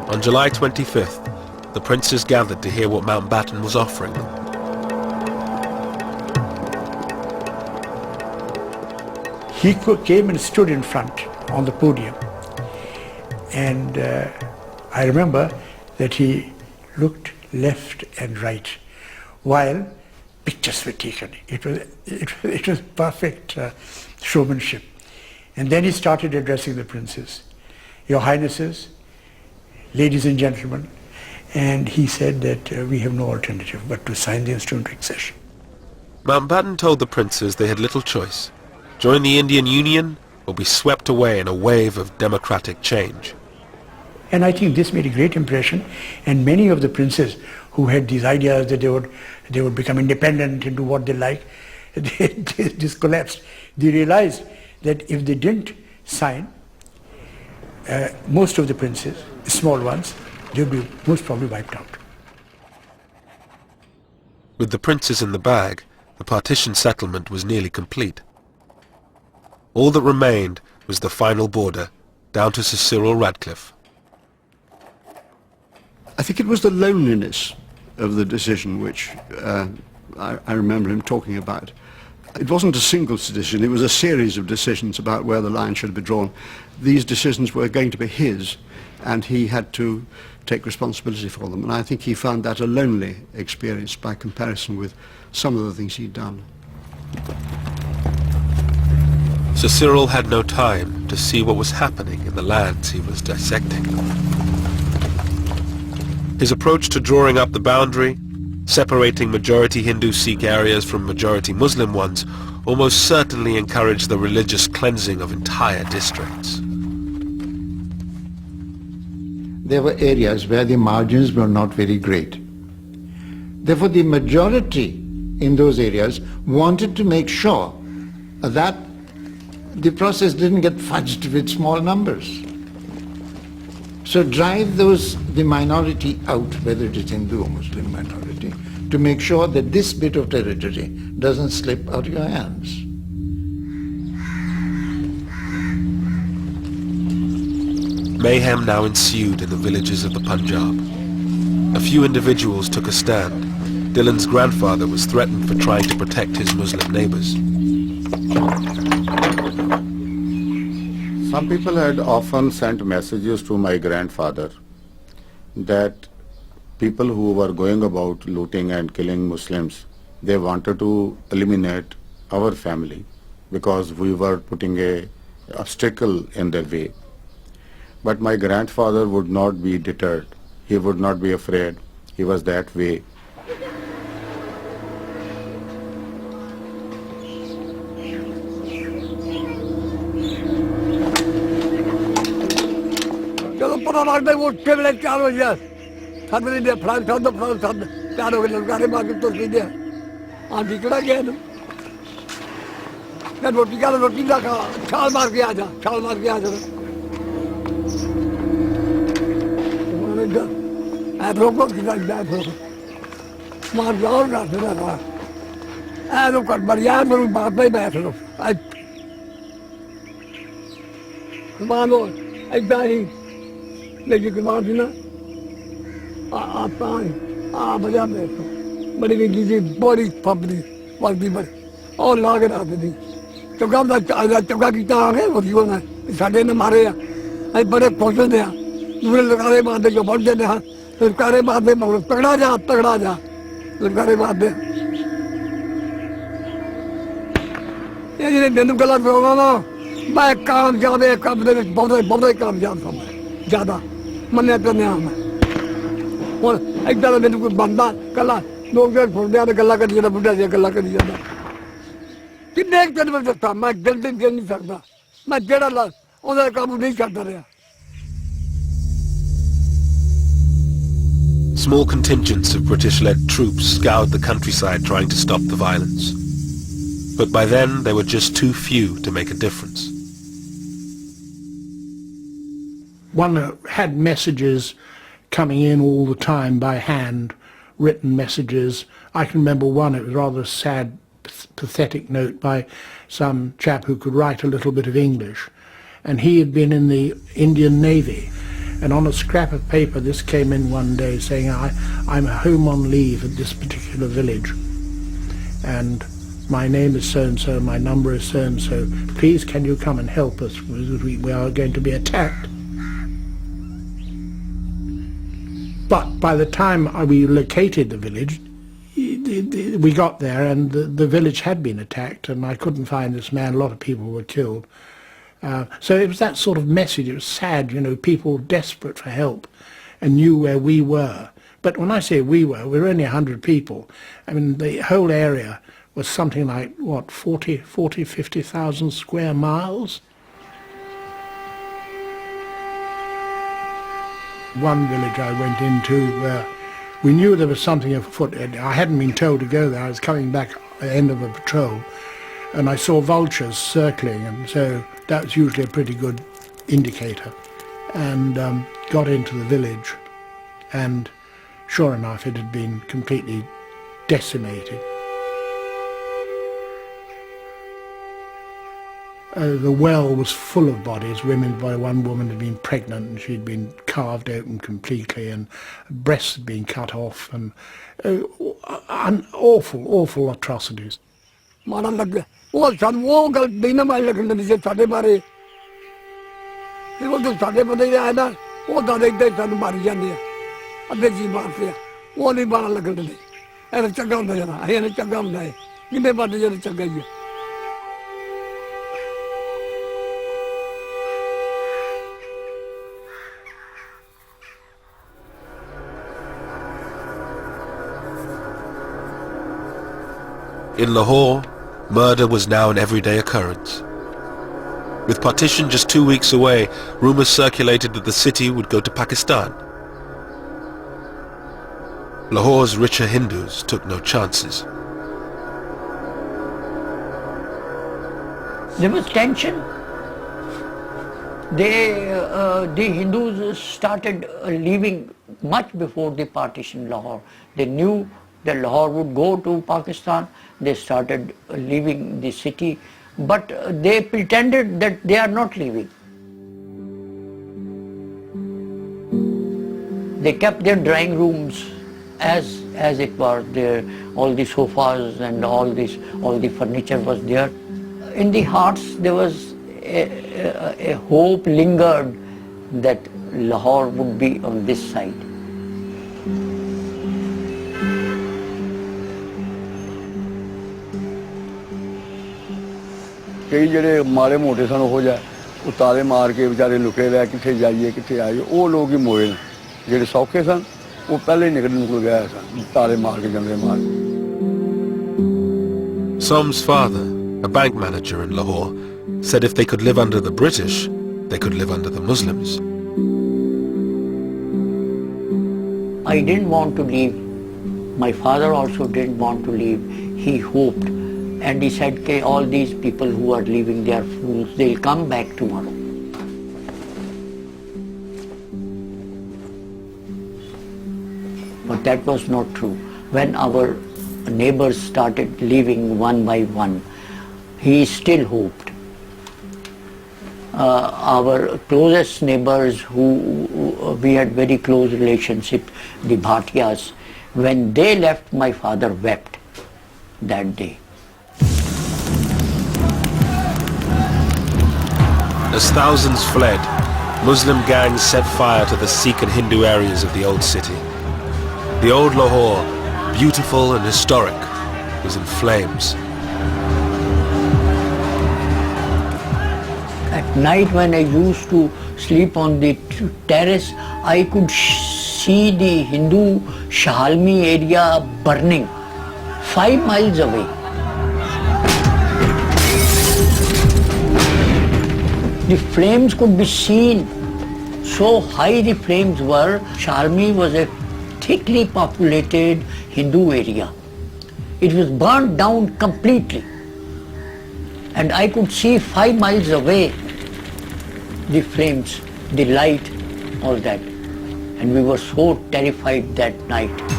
On July 25th, the princes gathered to hear what Mountbatten was offering them. He came and stood in front on the podium, and I remember that he looked left and right while pictures were taken. It was perfect showmanship. And then he started addressing the princes, "Your Highnesses, ladies and gentlemen," and he said that we have no alternative but to sign the instrument of accession. Mountbatten told the princes they had little choice: join the Indian Union or be swept away in a wave of democratic change. And I think this made a great impression, and many of the princes who had these ideas that they would become independent and do what they like, this collapsed. They realized that if they didn't sign, most of the princes, small ones, they would be most probably wiped out. With the princes in the bag, the partition settlement was nearly complete. All that remained was the final border, down to Sir Cyril Radcliffe. I think it was the loneliness of the decision which I remember him talking about. It wasn't a single decision, it was a series of decisions about where the line should be drawn. These decisions were going to be his, and he had to take responsibility for them. And I think he found that a lonely experience by comparison with some of the things he'd done. Sir Cyril had no time to see what was happening in the lands he was dissecting. His approach to drawing up the boundary, separating majority Hindu Sikh areas from majority Muslim ones, almost certainly encouraged the religious cleansing of entire districts. There were areas where the margins were not very great. Therefore, the majority in those areas wanted to make sure that the process didn't get fudged with small numbers. So drive the minority out, whether it is Hindu or Muslim minority, to make sure that this bit of territory doesn't slip out of your hands. Mayhem now ensued in the villages of the Punjab. A few individuals took a stand. Dylan's grandfather was threatened for trying to protect his Muslim neighbors. Some people had often sent messages to my grandfather that people who were going about looting and killing Muslims, they wanted to eliminate our family because we were putting an obstacle in their way. But my grandfather would not be deterred. He would not be afraid. He was that way. Small contingents of British-led troops scoured the countryside trying to stop the violence. But by then, they were just too few to make a difference. One had messages coming in all the time by hand, written messages. I can remember one, it was rather a sad, pathetic note by some chap who could write a little bit of English. And he had been in the Indian Navy, And on a scrap of paper, this came in one day saying, I'm home on leave at this particular village. And my name is so-and-so, my number is so-and-so. Please, can you come and help us? We are going to be attacked. But by the time we located the village, we got there and the village had been attacked, and I couldn't find this man. A lot of people were killed. So it was that sort of message. It was sad, you know, people desperate for help and knew where we were. But when I say we were only 100 people. I mean, the whole area was something like, what, 50,000 square miles? One village I went into where we knew there was something afoot. I hadn't been told to go there. I was coming back at the end of a patrol, and I saw vultures circling, and so that was usually a pretty good indicator. And got into the village, and sure enough, it had been completely decimated. The well was full of bodies. One woman had been pregnant and she'd been carved open completely, and breasts had been cut off, and awful atrocities. In Lahore, murder was now an everyday occurrence. With partition just 2 weeks away, rumours circulated that the city would go to Pakistan. Lahore's richer Hindus took no chances. There was tension. The Hindus started leaving much before the partition Lahore. They knew that Lahore would go to Pakistan. They started leaving the city, but they pretended that they are not leaving. They kept their drawing rooms as it was there. All the sofas and all the furniture was there. In the hearts there was a hope lingered that Lahore would be on this side. कई ਜਿਹੜੇ ਮਾਰੇ ਮੋਟੇ ਸਨ ਉਹ ਜਾ ਉਤਾਰੇ ਮਾਰ ਕੇ ਵਿਚਾਰੇ ਲੁਕੇ ਰਹਿ ਕਿੱਥੇ ਜਾਈਏ ਕਿੱਥੇ ਆਈਏ ਉਹ ਲੋਕ ਹੀ ਮੋਏ ਨੇ ਜਿਹੜੇ ਸੌਖੇ ਸਨ ਉਹ ਪਹਿਲੇ ਨਿਕਲ ਗਏ ਸਨ ਤਾਰੇ ਮਾਰ ਕੇ ਜੰਗਲੇ ਮਾਰ Som's father, a bank manager in Lahore, said if they could live under the British, they could live under the Muslims. I didn't want to leave. My father also didn't want to leave. He hoped. And he said, okay, all these people who are leaving, they are fools, they'll come back tomorrow. But that was not true. When our neighbors started leaving one by one, he still hoped. Our closest neighbors who we had very close relationship, the Bhatiyas, when they left, my father wept that day. As thousands fled, Muslim gangs set fire to the Sikh and Hindu areas of the old city. The old Lahore, beautiful and historic, was in flames. At night when I used to sleep on the terrace, I could see the Hindu Shahalmi area burning 5 miles away. The flames could be seen. So high the flames were. Shahalmi was a thickly populated Hindu area. It was burnt down completely. And I could see 5 miles away the flames, the light, all that. And we were so terrified that night.